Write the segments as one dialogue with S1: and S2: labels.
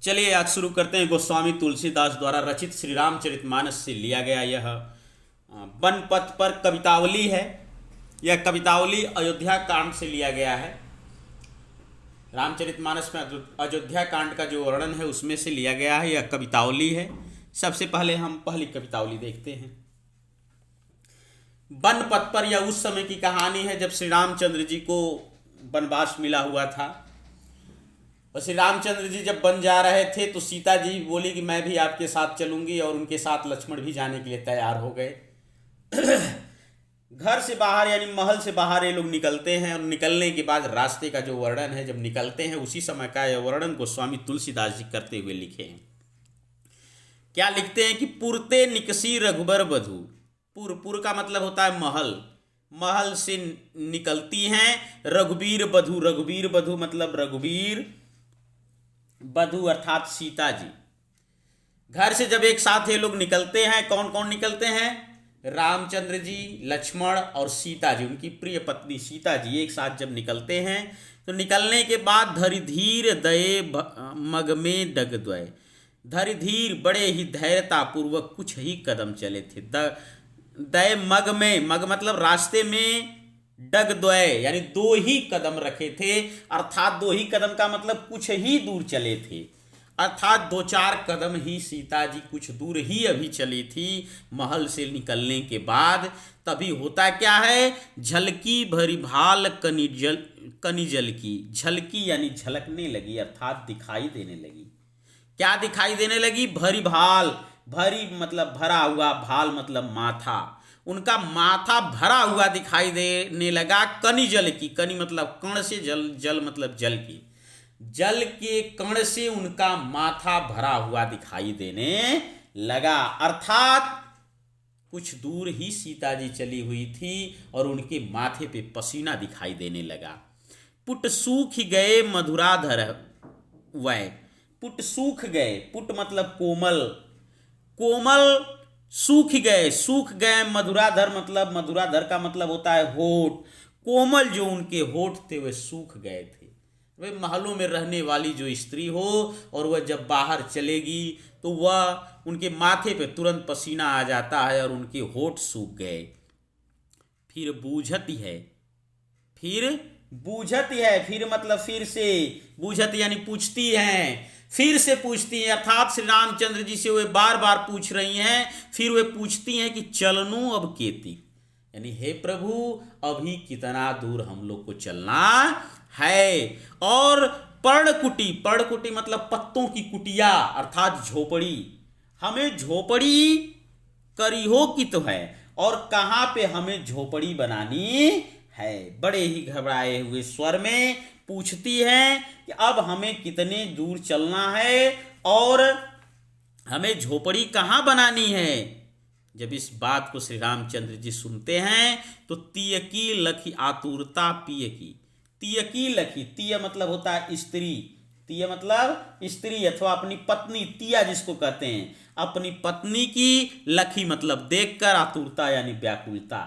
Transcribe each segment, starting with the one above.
S1: चलिए आज शुरू करते हैं। गोस्वामी तुलसीदास द्वारा रचित श्री रामचरितमानस से लिया गया यह वन पथ पर कवितावली है। यह कवितावली अयोध्या कांड से लिया गया है। रामचरितमानस में अयोध्या कांड का जो वर्णन है उसमें से लिया गया है। यह कवितावली है। सबसे पहले हम पहली कवितावली देखते हैं। वन पथ पर यह उस समय की कहानी है जब श्री रामचंद्र जी को वनवास मिला हुआ था। और श्री रामचंद्र जी जब वन जा रहे थे तो सीता जी बोली कि मैं भी आपके साथ चलूंगी, और उनके साथ लक्ष्मण भी जाने के लिए तैयार हो गए। घर से बाहर यानी महल से बाहर ये लोग निकलते हैं, और निकलने के बाद रास्ते का जो वर्णन है, जब निकलते हैं उसी समय का यह वर्णन गोस्वामी तुलसीदास जी करते हुए लिखे हैं। क्या लिखते हैं कि पुरते निकसी रघुबर बधू। पुर का मतलब होता है महल। महल से निकलती हैं रघुबीर बधू। रघुबीर बधू मतलब रघुबीर बधू अर्थात सीता जी। घर से जब एक साथ ये लोग निकलते हैं, कौन कौन निकलते हैं? रामचंद्र जी, लक्ष्मण और सीता जी, उनकी प्रिय पत्नी सीता जी एक साथ जब निकलते हैं तो निकलने के बाद धरिधीर दये मग में डग द्वय। धरिधीर बड़े ही धैर्यतापूर्वक कुछ ही कदम चले थे। दय मग में, मग मतलब रास्ते में, डग द्वय यानी दो ही कदम रखे थे। अर्थात दो ही कदम का मतलब कुछ ही दूर चले थे, अर्थात 2-4 कदम ही सीता जी कुछ दूर ही अभी चली थी महल से निकलने के बाद। तभी होता क्या है, झलकी भरी भाल कनिजल की। झलकी यानी झलकने लगी, अर्थात दिखाई देने लगी। क्या दिखाई देने लगी? भरी भाल। भरी मतलब भरा हुआ, भाल मतलब माथा। उनका माथा भरा हुआ दिखाई देने लगा। कनि जल की, कनि मतलब कण से, जल जल मतलब जल की। जल के कण से उनका माथा भरा हुआ दिखाई देने लगा, अर्थात कुछ दूर ही सीता जी चली हुई थी और उनके माथे पे पसीना दिखाई देने लगा। पुट सूख गए मधुराधर वै। पुट सूख गए, पुट मतलब कोमल, कोमल सूख गए। सूख गए मधुराधर मतलब, मधुराधर का मतलब होता है होठ। कोमल जो उनके होठ थे वे सूख गए थे। वे महलों में रहने वाली जो स्त्री हो और वह जब बाहर चलेगी तो वह उनके माथे पे तुरंत पसीना आ जाता है और उनके होठ सूख गए। फिर बूझती है, फिर बूझती है, फिर मतलब फिर से, बूझती यानी पूछती हैं, फिर से पूछती हैं, अर्थात श्री रामचंद्र जी से वे बार बार पूछ रही हैं। फिर वे पूछती हैं कि चलनू अब केती, यानी हे प्रभु अभी कितना दूर हम लोग को चलना है। और पर्णकुटी, पर्णकुटी मतलब पत्तों की कुटिया अर्थात झोपड़ी। हमें झोपड़ी करिहो की तो है, और कहाँ पे हमें झोपड़ी बनानी है। बड़े ही घबराए हुए स्वर में पूछती हैं कि अब हमें कितने दूर चलना है और हमें झोपड़ी कहाँ बनानी है। जब इस बात को श्री रामचंद्र जी सुनते हैं तो तियकी लखी आतुरता पिय की। तियकी लखी, तिय मतलब होता है स्त्री, तिय मतलब स्त्री अथवा अपनी पत्नी, तिया जिसको कहते हैं, अपनी पत्नी की लखी मतलब देखकर, आतुरता यानी व्याकुलता।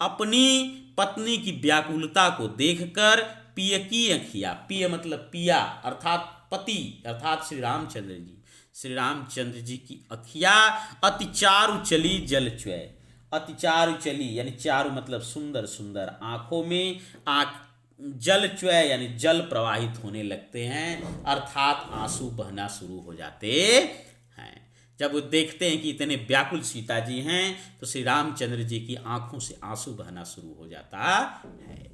S1: अपनी पत्नी की व्याकुलता को देखकर पिय की अखिया, पिय मतलब पिया अर्थात पति, अर्थात श्री रामचंद्र जी, श्री रामचंद्र जी की अखिया अति चारु चली जल च्वय। अति चारु चली यानी चारु मतलब सुंदर सुंदर, आंखों में आंख, जल च्वय यानी जल प्रवाहित होने लगते हैं, अर्थात आंसू बहना शुरू हो जाते हैं। जब वो देखते हैं कि इतने व्याकुल सीता जी हैं तो श्री रामचंद्र जी की आंखों से आंसू बहना शुरू हो जाता है।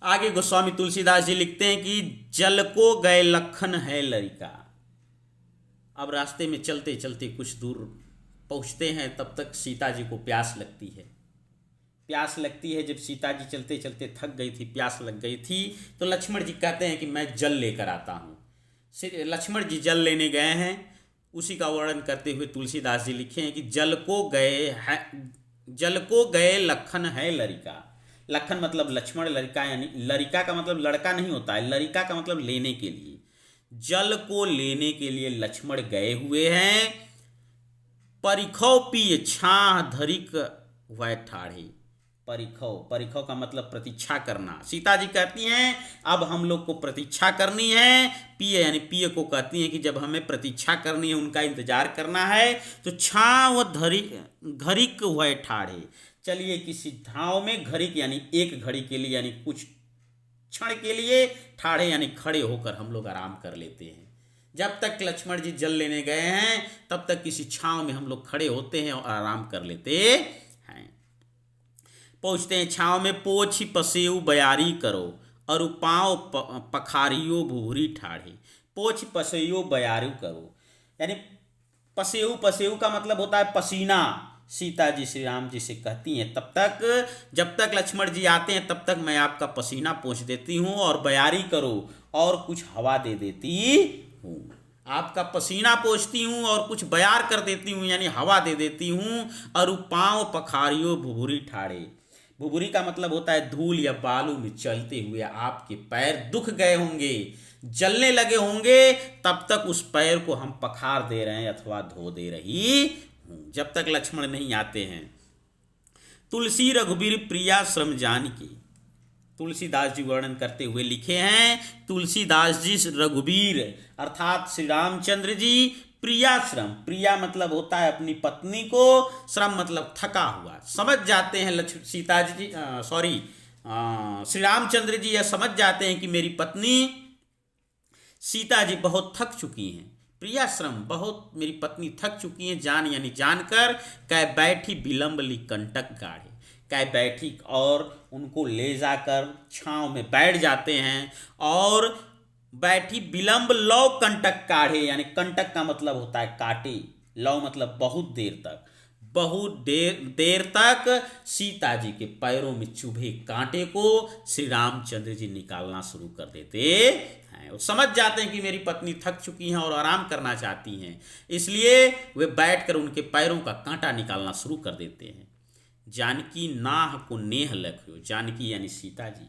S1: आगे गोस्वामी तुलसीदास जी लिखते हैं कि जल को गए लखन है लरिका। अब रास्ते में चलते चलते कुछ दूर पहुंचते हैं, तब तक सीता जी को प्यास लगती है। प्यास लगती है, जब सीता जी चलते चलते थक गई थी, प्यास लग गई थी, तो लक्ष्मण जी कहते हैं कि मैं जल लेकर आता हूँ। लक्ष्मण जी जल लेने गए हैं। उसी का वर्णन करते हुए तुलसीदास जी लिखे हैं कि जल को गए लखन है लरिका। लखन मतलब लक्ष्मण, लरिका यानी, लरिका का मतलब लड़का नहीं होता है, लरिका का मतलब लेने के लिए। जल को लेने के लिए लक्ष्मण गए हुए हैं। परिखौ पिय छाह धरिक वह ठाढ़े। परिखौ का मतलब प्रतीक्षा करना। सीता जी कहती हैं अब हम लोग को प्रतीक्षा करनी है, पिय यानी पिय को कहती हैं कि जब हमें प्रतीक्षा करनी है, उनका इंतजार करना है, तो छाव घड़िक हुए ठाढ़े। चलिए किसी ठाव में घड़िक यानी एक घड़ी के लिए यानी कुछ क्षण के लिए, ठाढ़े यानी खड़े होकर हम लोग आराम कर लेते हैं। जब तक लक्ष्मण जी जल लेने गए हैं तब तक किसी छांव में हम लोग खड़े होते हैं और आराम कर लेते हैं। पहुँचते हैं छांव में, पोछी पसेऊ बयारी करो और पाँव पखारियो भूरी ठाढ़े। पोछ पसेऊ बयारू करो यानी पसेऊ का मतलब होता है पसीना। सीता जी श्री राम जी से कहती हैं तब तक, जब तक लक्ष्मण जी आते हैं तब तक मैं आपका पसीना पोंछ देती हूँ और बयारी करो और कुछ हवा दे देती हूँ। आपका पसीना पोंछती हूँ और कुछ बयार कर देती हूँ यानी हवा दे देती हूँ। और पाँव पखारियो भुभुरी ठाड़े। भुभुरी का मतलब होता है धूल या बालू में चलते हुए आपके पैर दुख गए होंगे, जलने लगे होंगे, तब तक उस पैर को हम पखार दे रहे हैं अथवा धो दे रही हूँ, जब तक लक्ष्मण नहीं आते हैं। तुलसी रघुबीर प्रिया श्रम जानकी। तुलसीदास जी वर्णन करते हुए लिखे हैं, तुलसीदास जी रघुबीर अर्थात श्री रामचंद्र जी प्रियाश्रम, प्रिया मतलब होता है अपनी पत्नी को, श्रम मतलब थका हुआ। समझ जाते हैं सीता जी श्री रामचंद्र जी यह समझ जाते हैं कि मेरी पत्नी सीता जी बहुत थक चुकी हैं। प्रियाश्रम बहुत मेरी पत्नी थक चुकी हैं, जान यानी जानकर, कै बैठी विलंब ली कंटक गाढ़े। कै बैठी और उनको ले जाकर छांव में बैठ जाते हैं और बैठी विलंब लौ कंटक काढ़े यानी कंटक का मतलब होता है काटे, लौ मतलब बहुत देर तक, बहुत देर तक सीता जी के पैरों में चुभे कांटे को श्री रामचंद्र जी निकालना शुरू कर देते हैं। वो समझ जाते हैं कि मेरी पत्नी थक चुकी हैं और आराम करना चाहती हैं, इसलिए वे बैठकर उनके पैरों का कांटा निकालना शुरू कर देते हैं। जानकी नाह को नेह लख्यो, जानकी यानी सीता जी,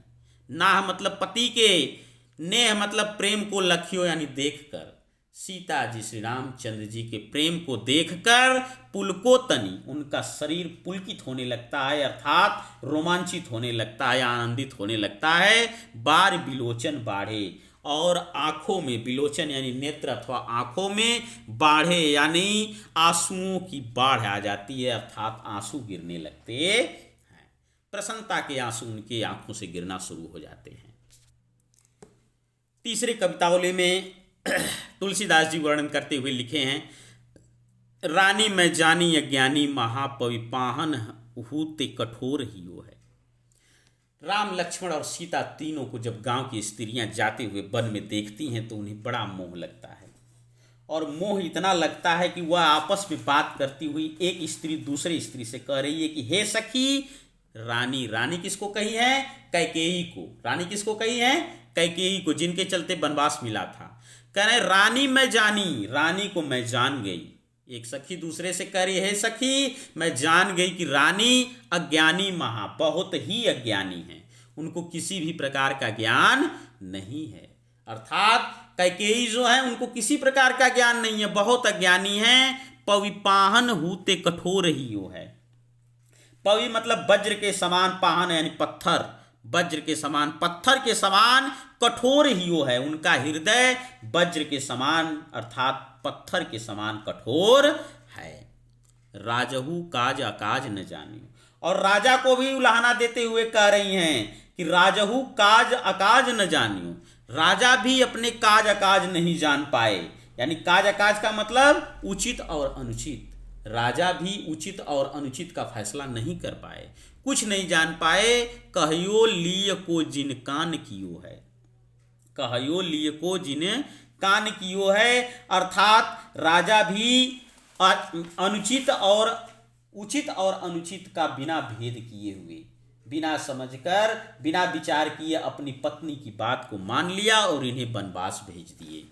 S1: नाह मतलब पति के, नेह मतलब प्रेम को लख्यो यानी देखकर। सीता जी श्री रामचंद्र जी के प्रेम को देखकर पुलकोतनी, उनका शरीर पुलकित होने लगता है अर्थात रोमांचित होने लगता है, आनंदित होने लगता है। बार बिलोचन बाढ़े और आंखों में, बिलोचन यानी नेत्र अथवा आंखों में, बाढ़े यानी आंसुओं की बाढ़ आ जाती है अर्थात आंसू गिरने लगते हैं। प्रसन्नता के आंसू उनकी आंखों से गिरना शुरू हो जाते हैं। तीसरे कवितावली में तुलसीदास जी वर्णन करते हुए लिखे हैं, रानी मैं जानी अज्ञानी महापविपाहन हूते कठोर हियो है। राम लक्ष्मण और सीता तीनों को जब गांव की स्त्रियां जाते हुए वन में देखती हैं तो उन्हें बड़ा मोह लगता है, और मोह इतना लगता है कि वह आपस में बात करती हुई एक स्त्री दूसरी स्त्री से कह रही है कि हे सखी रानी। रानी किसको कही है? कैकेयी को। रानी किसको कही है? कैकेयी को, जिनके चलते वनवास मिला था। कह रहे रानी मैं जानी, रानी को मैं जान गई। एक सखी दूसरे से कह रही है सखी मैं जान गई कि रानी अज्ञानी महा, बहुत ही अज्ञानी है, उनको किसी भी प्रकार का ज्ञान नहीं है। अर्थात कैकेयी जो है उनको किसी प्रकार का ज्ञान नहीं है, बहुत अज्ञानी है। पविपाहन हूते कठोर ही हो है। पवि मतलब वज्र के समान, पाहन यानी पत्थर, वज्र के समान, पत्थर के समान कठोर ही हो है। उनका हृदय वज्र के समान अर्थात पत्थर के समान कठोर है। राजहू काज अकाज न जानियो, और राजा को भी उलाहना देते हुए कह रही हैं कि राजहू काज अकाज न जानियो, राजा भी अपने काज अकाज नहीं जान पाए। यानी काज अकाज का मतलब उचित और अनुचित, राजा भी उचित और अनुचित का फैसला नहीं कर पाए, कुछ नहीं जान पाए। कहियो लिय को जिन कान कियो है, कहियो लिय को जिन कान कियो है, अर्थात राजा भी अनुचित और उचित और अनुचित का बिना भेद किए हुए, बिना समझकर, बिना विचार किए अपनी पत्नी की बात को मान लिया और इन्हें वनवास भेज दिए।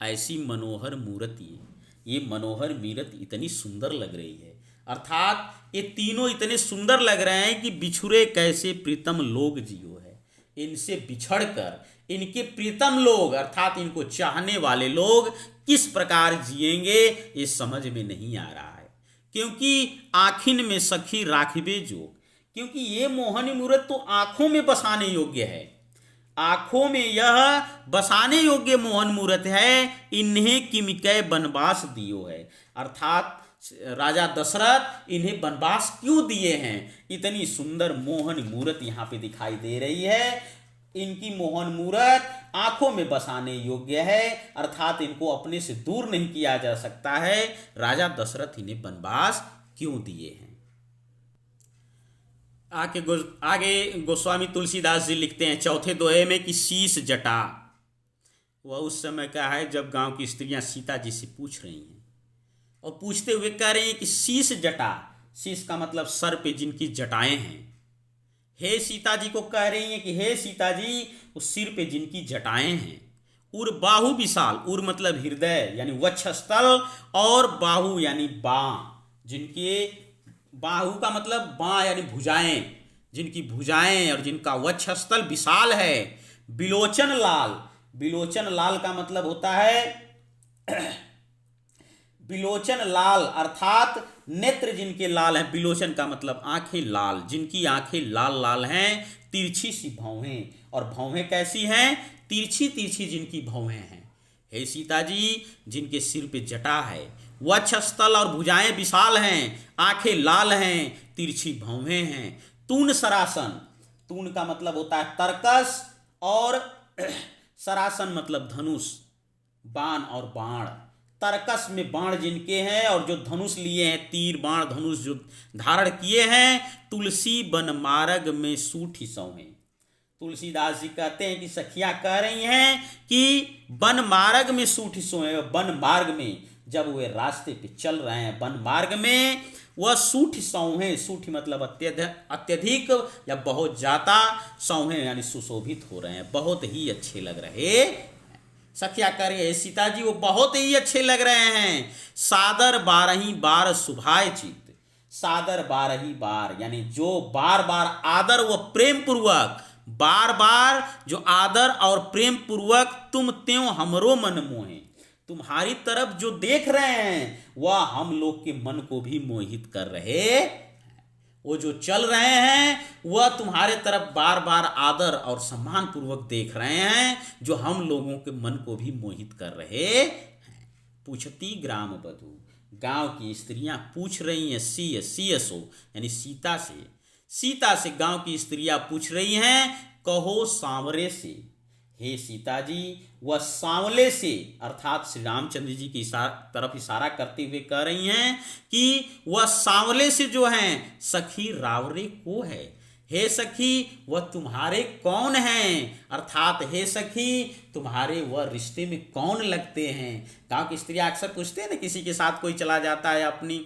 S1: ऐसी मनोहर मूर्ति, ये मनोहर मूर्ति इतनी सुंदर लग रही है, अर्थात ये तीनों इतने सुंदर लग रहे हैं कि बिछुरे कैसे प्रीतम लोग जियो है। इनसे बिछड़कर इनके प्रीतम लोग अर्थात इनको चाहने वाले लोग किस प्रकार जिएंगे ये समझ में नहीं आ रहा है। क्योंकि आँखिन में सखी राखिबे जोग, क्योंकि ये मोहनी मूर्त तो आंखों में बसाने योग्य है। आंखों में यह बसाने योग्य मोहन मूरत है, इन्हें किमिकै बनवास दियो है। अर्थात राजा दशरथ इन्हें बनवास क्यों दिए हैं? इतनी सुंदर मोहन मूरत यहाँ पे दिखाई दे रही है। इनकी मोहन मूरत आंखों में बसाने योग्य है, अर्थात इनको अपने से दूर नहीं किया जा सकता है। राजा दशरथ इन्हें बनवास क्यों दिए हैं? आगे गोस्वामी तुलसीदास जी लिखते हैं चौथे दोहे में कि शीश जटा। वह उस समय का है जब गांव की स्त्रियां सीता जी से पूछ रही हैं और पूछते हुए कह रही हैं कि शीश जटा, शीश का मतलब सर पे जिनकी जटाएं हैं। हे सीता जी को कह रही हैं कि हे सीता जी, उस सिर पे जिनकी जटाएं हैं। उर बाहु विशाल, उर मतलब हृदय यानी वक्षस्थल, और बाहु यानी बाँ, जिनके बाहु का मतलब बाँ यानी भुजाएं, जिनकी भुजाएं और जिनका वक्षस्थल विशाल है। बिलोचन लाल, बिलोचन लाल का मतलब होता है बिलोचन लाल, अर्थात नेत्र जिनके लाल हैं। बिलोचन का मतलब आंखें लाल, जिनकी आंखें लाल लाल हैं। तिरछी सी भौहें, और भौहें कैसी हैं? तिरछी तिरछी जिनकी भौहें हैं। हे सीता जी, जिनके सिर पे जटा है, वक्षस्थल और भुजाएं विशाल हैं, आंखें लाल हैं, तिरछी भौहें हैं। तून सरासन, तून का मतलब होता है तरकस, और सरासन मतलब धनुष, बाण और बाण। तरकस में बाण जिनके हैं और जो धनुष लिए हैं, तीर बाण धनुष जो धारण किए हैं। तुलसी बन मार्ग में सूठी सौहें। तुलसीदास जी कहते हैं कि सखियां कह रही हैं कि वन मार्ग में सूठी सोए, वन मार्ग में जब वे रास्ते पे चल रहे हैं, वन मार्ग में वह सूठी सौहें, सूठी मतलब अत्यधिक या बहुत ज्यादा, सौहें यानी सुशोभित हो रहे हैं, बहुत ही अच्छे लग रहे। सखिया कह रही है सीता जी वो बहुत ही अच्छे लग रहे हैं। सादर बारही बार सुभाए चित, सादर बारही बार यानी जो बार बार आदर व प्रेम पूर्वक, बार बार जो आदर और प्रेम पूर्वक तुम त्यों हमरो मन मोहे, तुम्हारी तरफ जो देख रहे हैं वह हम लोग के मन को भी मोहित कर रहे। वो जो चल रहे हैं वह तुम्हारे तरफ बार बार आदर और सम्मान पूर्वक देख रहे हैं, जो हम लोगों के मन को भी मोहित कर रहे हैं। पूछती ग्राम बधू, गांव की स्त्रियां पूछ रही हैं सीय, सीयसो यानी सीता से, सीता से गांव की स्त्रियां पूछ रही हैं कहो सांवरे से। हे सीता जी, वह सांवले से अर्थात श्री रामचंद्र जी की तरफ इशारा करते हुए कह रही हैं कि वह सांवले से जो हैं सखी रावरे को है। हे सखी वह तुम्हारे कौन हैं, अर्थात हे सखी तुम्हारे वह रिश्ते में कौन लगते हैं। गांव की स्त्रियां अक्सर पूछते हैं ना, किसी के साथ कोई चला जाता है, अपनी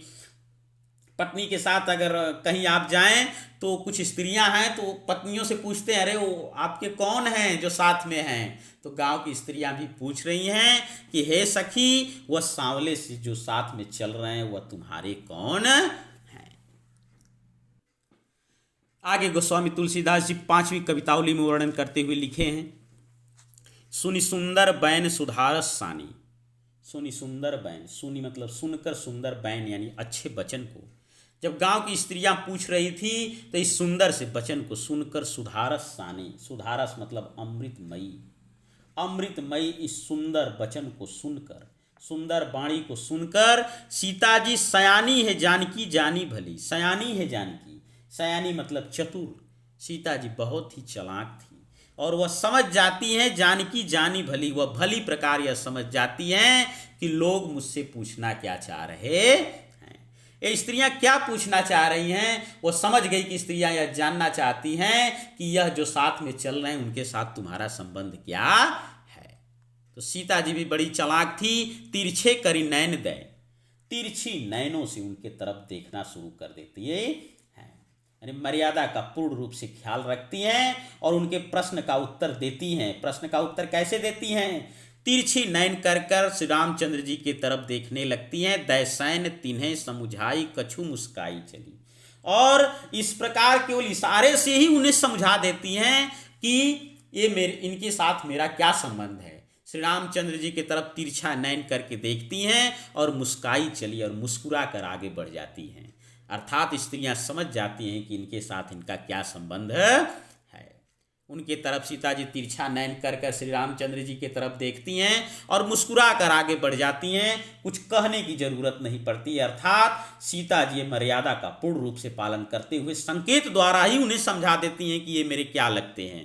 S1: पत्नी के साथ अगर कहीं आप जाएं तो कुछ स्त्रियां हैं तो पत्नियों से पूछते हैं अरे वो आपके कौन हैं जो साथ में हैं। तो गांव की स्त्रियां भी पूछ रही हैं कि हे सखी वह सांवले से जो साथ में चल रहे हैं वह तुम्हारे कौन हैं। आगे गोस्वामी तुलसीदास जी 5वीं कवितावली में वर्णन करते हुए लिखे हैं सुनि सुंदर बैन सुधारस सानी। सुनि सुंदर बैन, सुनी मतलब सुनकर, सुंदर बैन यानी अच्छे वचन को जब गांव की स्त्रियां पूछ रही थी तो इस सुंदर से वचन को सुनकर सुधारस सानी, सुधारस मतलब अमृतमयी, अमृतमयी इस सुंदर वचन को सुनकर, सुंदर वाणी को सुनकर सीता जी सयानी है जानकी जानी भली। सयानी है जानकी, सयानी मतलब चतुर। सीता जी बहुत ही चालाक थी और वह समझ जाती हैं जानकी जानी भली, वह भली प्रकार यह समझ जाती हैं कि लोग मुझसे पूछना क्या चाह रहे हैं। ये स्त्रियां क्या पूछना चाह रही हैं, वो समझ गई कि स्त्रियां यह जानना चाहती हैं कि यह जो साथ में चल रहे हैं उनके साथ तुम्हारा संबंध क्या है। तो सीता जी भी बड़ी चालाक थी। तिरछे करी नैन दे, तिरछी नैनों से उनके तरफ देखना शुरू कर देती है, यानी मर्यादा का पूर्ण रूप से ख्याल रखती हैं और उनके प्रश्न का उत्तर देती हैं। प्रश्न का उत्तर कैसे देती हैं? तिरछी नैन कर कर श्री रामचंद्र जी की तरफ देखने लगती हैं। दैसैन तिन्हें समुझाई कछु मुस्काई चली, और इस प्रकार केवल इशारे से ही उन्हें समझा देती हैं कि ये मेरे, इनके साथ मेरा क्या संबंध है। श्री रामचंद्र जी की तरफ तिरछा नैन करके देखती हैं और मुस्काई चली, और मुस्कुरा कर आगे बढ़ जाती हैं। अर्थात स्त्रियां समझ जाती हैं कि इनके साथ इनका क्या संबंध है। उनके तरफ सीता जी तिरछा नयन कर कर श्री रामचंद्र जी के तरफ देखती हैं और मुस्कुरा कर आगे बढ़ जाती हैं। कुछ कहने की जरूरत नहीं पड़ती, अर्थात सीता जी मर्यादा का पूर्ण रूप से पालन करते हुए संकेत द्वारा ही उन्हें समझा देती हैं कि ये मेरे क्या लगते हैं।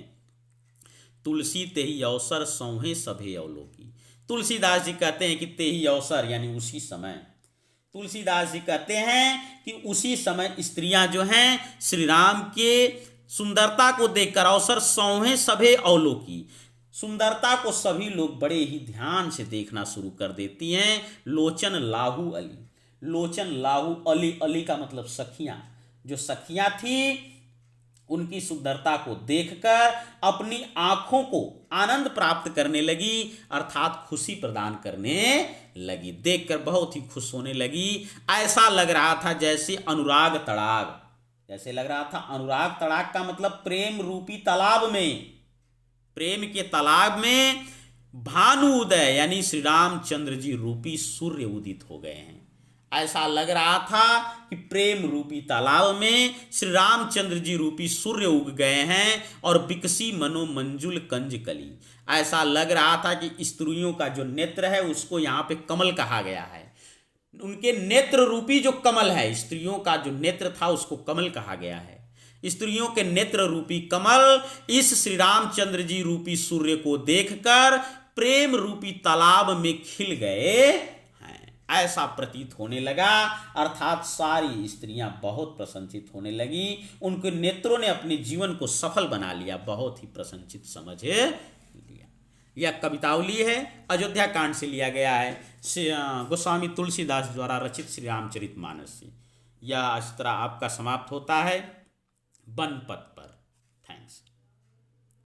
S1: तुलसी तेहि अवसर सौहे सभे अवलोकी। तुलसीदास जी कहते हैं कि तेहि अवसर यानी उसी समय, तुलसीदास जी कहते हैं कि उसी समय स्त्रियां जो हैं श्री राम के सुंदरता को देखकर अवसर सौहे सभे अवलोकी, सुंदरता को सभी लोग बड़े ही ध्यान से देखना शुरू कर देती हैं। लोचन लाहू अली, लोचन लाहू अली, अली का मतलब सखियां, जो सखियां थी उनकी सुंदरता को देखकर अपनी आंखों को आनंद प्राप्त करने लगी, अर्थात खुशी प्रदान करने लगी। देखकर बहुत ही खुश होने लगी। ऐसा लग रहा था जैसे अनुराग तड़ाग, जैसे लग रहा था अनुराग तड़ाग का मतलब प्रेम रूपी तालाब में, प्रेम के तालाब में भानु उदय यानी श्री रामचंद्र जी रूपी सूर्य उदित हो गए हैं। ऐसा लग रहा था कि प्रेम रूपी तालाब में श्री रामचंद्र जी रूपी सूर्य उग गए हैं और बिकसी मनो मंजुल कंज कली। ऐसा लग रहा था कि स्त्रियों का जो नेत्र है उसको यहाँ पे कमल कहा गया है। उनके नेत्र रूपी जो कमल है, स्त्रियों का जो नेत्र था उसको कमल कहा गया है। स्त्रियों के नेत्र रूपी कमल इस श्री रामचंद्र जी रूपी सूर्य को देखकर प्रेम रूपी तालाब में खिल गए हैं, ऐसा प्रतीत होने लगा। अर्थात सारी स्त्रियां बहुत प्रसन्नचित होने लगी, उनके नेत्रों ने अपने जीवन को सफल बना लिया, बहुत ही प्रसन्नचित समझ लिया। यह कवितावली है, अयोध्या कांड से लिया गया है, गोस्वामी तुलसीदास द्वारा रचित श्री रामचरितमानस से। यह इस तरह आपका समाप्त होता है। बनपत